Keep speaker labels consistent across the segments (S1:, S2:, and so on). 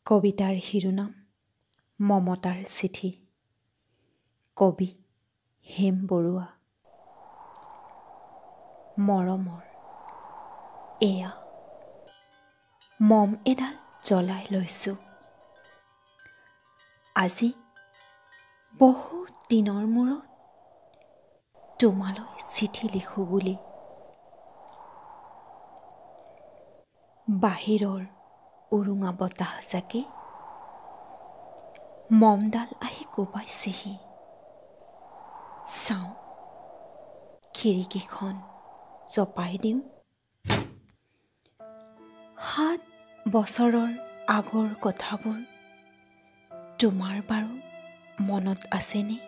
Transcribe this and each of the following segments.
S1: কবিতাৰ শিৰোনাম মমতাৰ চিঠি। কবি হেম বৰুৱা। মৰমৰ এয়া মম এডাল জ্বলাই লৈছোঁ। আজি বহুত দিনৰ মূৰত তোমালৈ চিঠি লিখোঁ বুলি। বাহিৰৰ উৰুঙা বতাহজাকে মমডাল আহি কোবাইছেহি। চাওঁ খিৰিকীখন জপাই দিওঁ। 7 বছৰৰ আগৰ কথাবোৰ তোমাৰ বাৰু মনত আছেনে?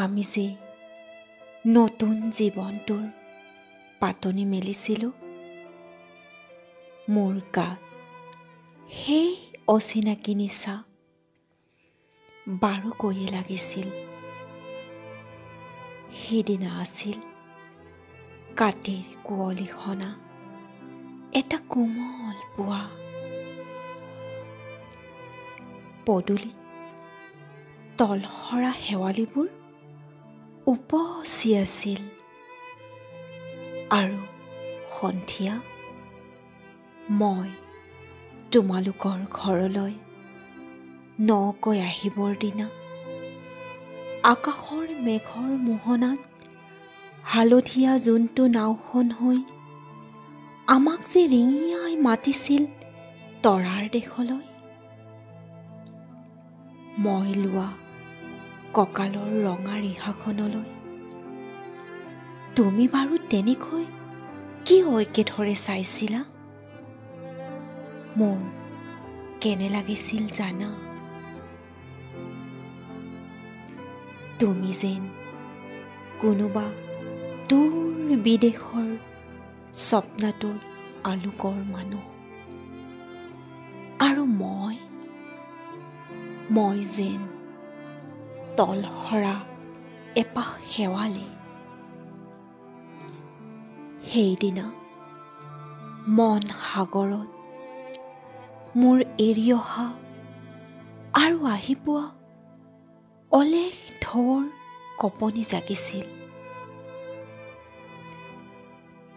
S1: আমি যে নতুন জীৱনটোৰ পাতনি মেলিছিলোঁ। মোৰ গাত সেই অচিনাকি নিচা বাৰুকৈয়ে লাগিছিল। সিদিনা আছিল কাতিৰ কুঁৱলী সনা এটা কোমল পুৱা। পদূলি তলসৰা শেৱালিবোৰ উপচি আছিল আৰু সন্ধিয়া মই তোমালোকৰ ঘৰলৈ নকৈ আহিবৰ দিনা আকাশৰ মেঘৰ মোহনাত হালধীয়া জোনটো নাওখন হৈ আমাক যে ৰিঙিয়াই মাতিছিল তৰাৰ দেশলৈ। মই লোৱা কঁকালৰ ৰঙা ৰিহাখনলৈ তুমি বাৰু তেনেকৈ কি একেথৰে চাইছিলা? মোৰ কেনে লাগিছিল জানা? তুমি যেন কোনোবা দূৰ বিদেশৰ স্বপ্নাতুৰ আলোকৰ মানুহ, আৰু মই যেন তলসৰা এপাহ শেৱালি। সেইদিনা মন সাগৰত মোৰ এৰি অহা আৰু আহি পোৱা অলেখ ঢৌৰ কঁপনি জাগিছিল।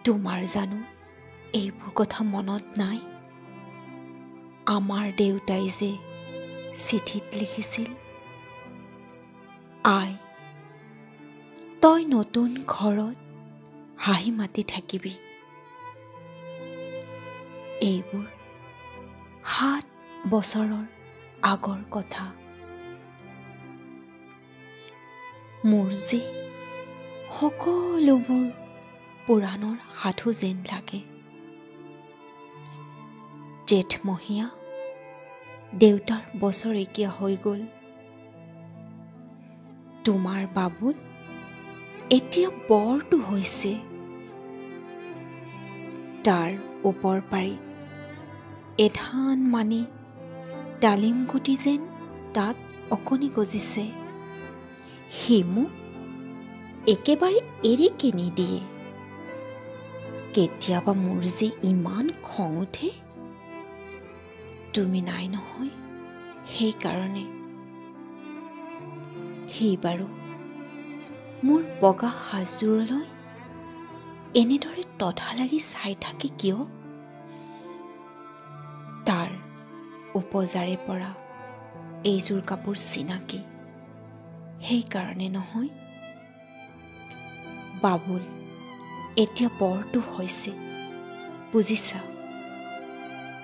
S1: তোমাৰ জানো এইবোৰ কথা মনত নাই? আমাৰ দেউতাই যে চিঠিত লিখিছিল, আই তই নতুন ঘৰত হাঁহি মাতি থাকিবি। এইবোৰ 7 বছৰৰ আগৰ কথা। মোৰ যে সকলোবোৰ পুৰাণৰ সাধু যেন লাগে। জেঠমহীয়া দেউতাৰ বছৰেকীয়া হৈ গ'ল। তোমাৰ বাবুত এতিয়া বৰটো হৈছে। তাৰ ওপৰ পাৰি এধান মানি ডালিম গুটি যেন তাত অকণি গজিছে। সি মোক একেবাৰে এৰিকে নিদিয়ে। কেতিয়াবা মোৰ যে ইমান খং উঠে। তুমি নাই নহয় সেইকাৰণে। সি বাৰু মোৰ বগা সাজযোৰলৈ এনেদৰে তধা লাগি চাই থাকে কিয়? তাৰ উপজাৰে পৰা এইযোৰ কাপোৰ চিনাকি সেইকাৰণে নহয়। বাবুল এতিয়া বৰটো হৈছে বুজিছা,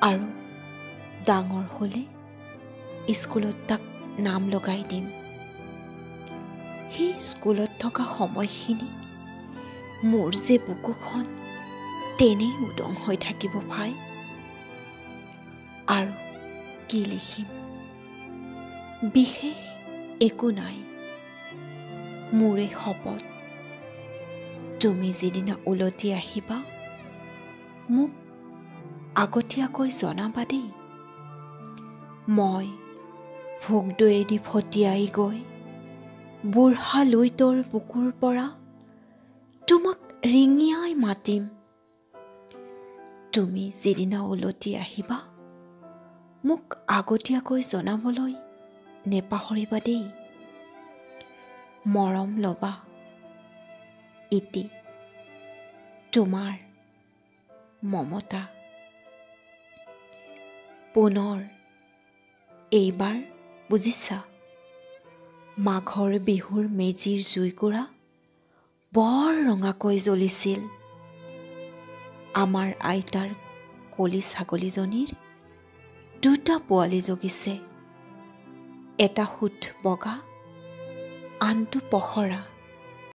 S1: আৰু ডাঙৰ হ'লে স্কুলত তাক নাম লগাই দিম। সি স্কুলত থকা সময়খিনি মোৰ যে বুকুখন তেনেই উদং হৈ থাকিব ভাই। আৰু কি লিখিম? বিশেষ একো নাই। মোৰে শপত, তুমি যিদিনা উলটি আহিবা মোক আগতীয়াকৈ জনাবা দেই। মই ভোগদৈয়েদি ভটিয়াই গৈ বুঢ়া লুইতৰ বুকুৰ পৰা তোমাক ৰিঙিয়াই মাতিম। তুমি যিদিনা উলটি আহিবা মোক আগতীয়াকৈ জনাবলৈ নেপাহৰিবা দেই। মৰম ল'বা। ইতি তোমাৰ মমতা। পুনৰ এইবাৰ বুজিছা, মাঘৰ বিহুৰ মেজিৰ জুইকুৰা বৰ ৰঙাকৈ জ্বলিছিল। আমাৰ আইতাৰ কলি ছাগলীজনীৰ 2টা পোৱালি জগিছে, এটা সোঁত বগা, আনটো পখৰা।